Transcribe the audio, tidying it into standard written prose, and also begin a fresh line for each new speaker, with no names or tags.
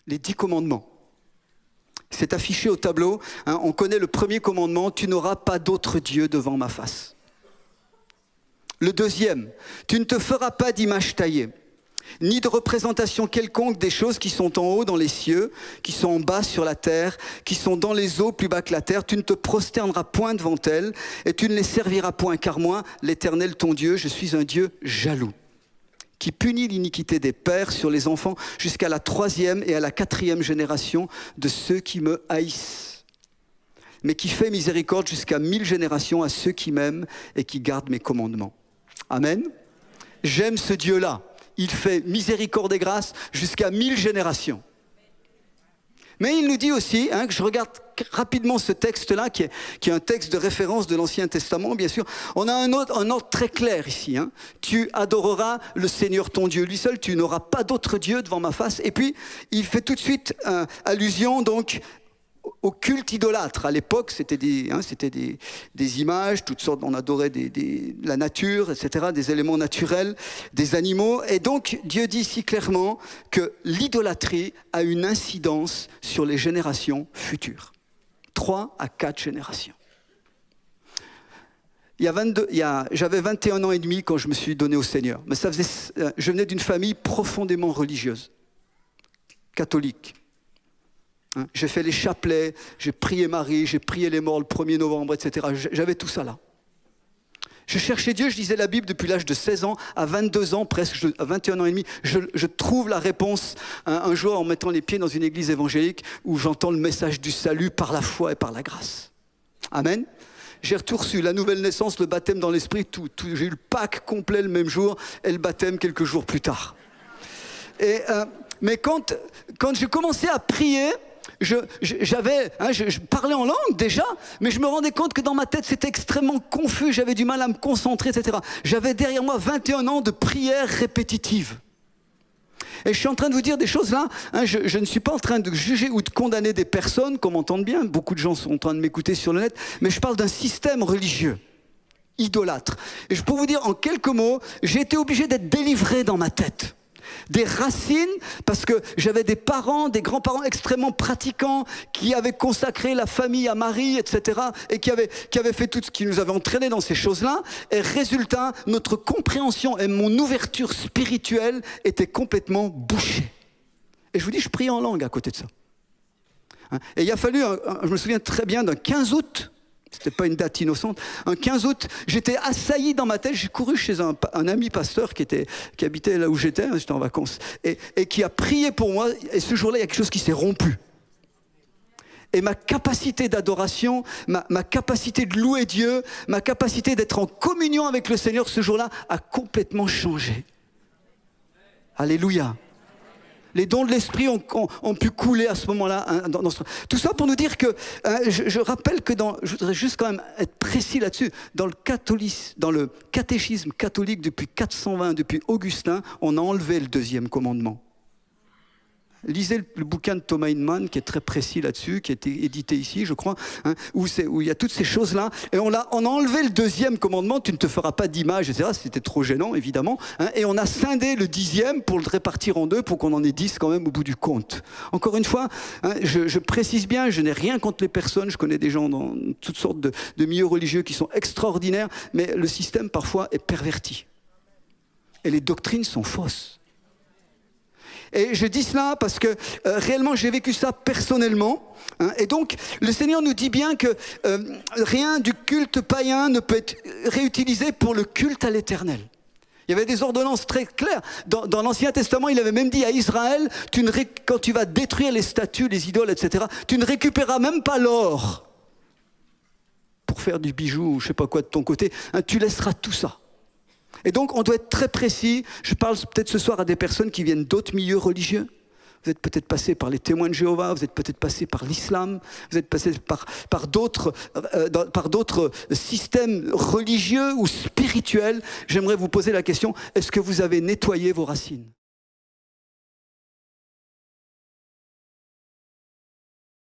les 10 commandements. C'est affiché au tableau, hein, on connaît le premier commandement, tu n'auras pas d'autre Dieu devant ma face. Le deuxième, tu ne te feras pas d'image taillée, ni de représentation quelconque des choses qui sont en haut dans les cieux, qui sont en bas sur la terre, qui sont dans les eaux plus bas que la terre. Tu ne te prosterneras point devant elles, et tu ne les serviras point, car moi, l'Éternel ton Dieu, je suis un Dieu jaloux, qui punit l'iniquité des pères sur les enfants jusqu'à la 3e et à la 4e génération de ceux qui me haïssent, mais qui fait miséricorde jusqu'à 1000 générations à ceux qui m'aiment et qui gardent mes commandements. Amen. J'aime ce Dieu-là. Il fait miséricorde et grâce jusqu'à 1000 générations. Mais il nous dit aussi, hein, que je regarde rapidement ce texte-là, qui est un texte de référence de l'Ancien Testament, bien sûr. On a un ordre très clair ici. Hein. Tu adoreras le Seigneur ton Dieu, lui seul, tu n'auras pas d'autre Dieu devant ma face. Et puis, il fait tout de suite allusion, donc, au culte idolâtre. À l'époque, c'était des images, toutes sortes, on adorait la nature, etc., des éléments naturels, des animaux. Et donc, Dieu dit si clairement que l'idolâtrie a une incidence sur les générations futures. 3 à 4 générations. J'avais 21 ans et demi quand je me suis donné au Seigneur. Mais je venais d'une famille profondément religieuse, catholique. J'ai fait les chapelets, j'ai prié Marie, j'ai prié les morts le 1er novembre, etc. J'avais tout ça là. Je cherchais Dieu, je lisais la Bible depuis l'âge de 16 ans, à 22 ans, presque à 21 ans et demi. Je trouve la réponse un jour en mettant les pieds dans une église évangélique où j'entends le message du salut par la foi et par la grâce. Amen. J'ai tout reçu, la nouvelle naissance, le baptême dans l'esprit, tout. J'ai eu le Pâques complet le même jour et le baptême quelques jours plus tard. Mais quand j'ai commencé à prier, je parlais en langue déjà, mais je me rendais compte que dans ma tête c'était extrêmement confus, j'avais du mal à me concentrer, etc. J'avais derrière moi 21 ans de prières répétitives. Et je suis en train de vous dire des choses là, hein, je ne suis pas en train de juger ou de condamner des personnes, qu'on m'entende bien, beaucoup de gens sont en train de m'écouter sur le net, mais je parle d'un système religieux, idolâtre. Et je peux vous dire en quelques mots, j'ai été obligé d'être délivré dans ma tête. Des racines, parce que j'avais des parents, des grands-parents extrêmement pratiquants qui avaient consacré la famille à Marie, etc. et qui avaient fait tout ce qui nous avait entraînés dans ces choses-là. Et résultat, notre compréhension et mon ouverture spirituelle étaient complètement bouchées. Et je vous dis, je priais en langue à côté de ça. Et il a fallu, je me souviens très bien d'un 15 août, c'était pas une date innocente. Un 15 août, j'étais assailli dans ma tête. J'ai couru chez un ami pasteur qui habitait là où j'étais en vacances, et qui a prié pour moi. Et ce jour-là, il y a quelque chose qui s'est rompu. Et ma capacité d'adoration, ma capacité de louer Dieu, ma capacité d'être en communion avec le Seigneur ce jour-là a complètement changé. Alléluia. Les dons de l'esprit ont pu couler à ce moment-là. Tout ça pour nous dire que, je rappelle que je voudrais juste quand même être précis là-dessus, dans le catéchisme catholique depuis 420, depuis Augustin, on a enlevé le 2e commandement. Lisez le bouquin de Thomas Hinman qui est très précis là-dessus, qui a été édité ici, je crois, hein, où il y a toutes ces choses-là. Et on a enlevé le 2e commandement, tu ne te feras pas d'image, etc. C'était trop gênant, évidemment. Hein, et on a scindé le 10e pour le répartir en 2, pour qu'on en ait 10 quand même au bout du compte. Encore une fois, hein, je précise bien, je n'ai rien contre les personnes. Je connais des gens dans toutes sortes de milieux religieux qui sont extraordinaires, mais le système parfois est perverti. Et les doctrines sont fausses. Et je dis cela parce que réellement j'ai vécu ça personnellement. Hein, et donc le Seigneur nous dit bien que rien du culte païen ne peut être réutilisé pour le culte à l'Éternel. Il y avait des ordonnances très claires. Dans l'Ancien Testament, il avait même dit à Israël, quand tu vas détruire les statues, les idoles, etc., tu ne récupéreras même pas l'or pour faire du bijou ou je ne sais pas quoi de ton côté. Hein, tu laisseras tout ça. Et donc, on doit être très précis. Je parle peut-être ce soir à des personnes qui viennent d'autres milieux religieux. Vous êtes peut-être passé par les témoins de Jéhovah, vous êtes peut-être passé par l'islam, vous êtes passé par d'autres systèmes religieux ou spirituels. J'aimerais vous poser la question, est-ce que vous avez nettoyé vos racines ?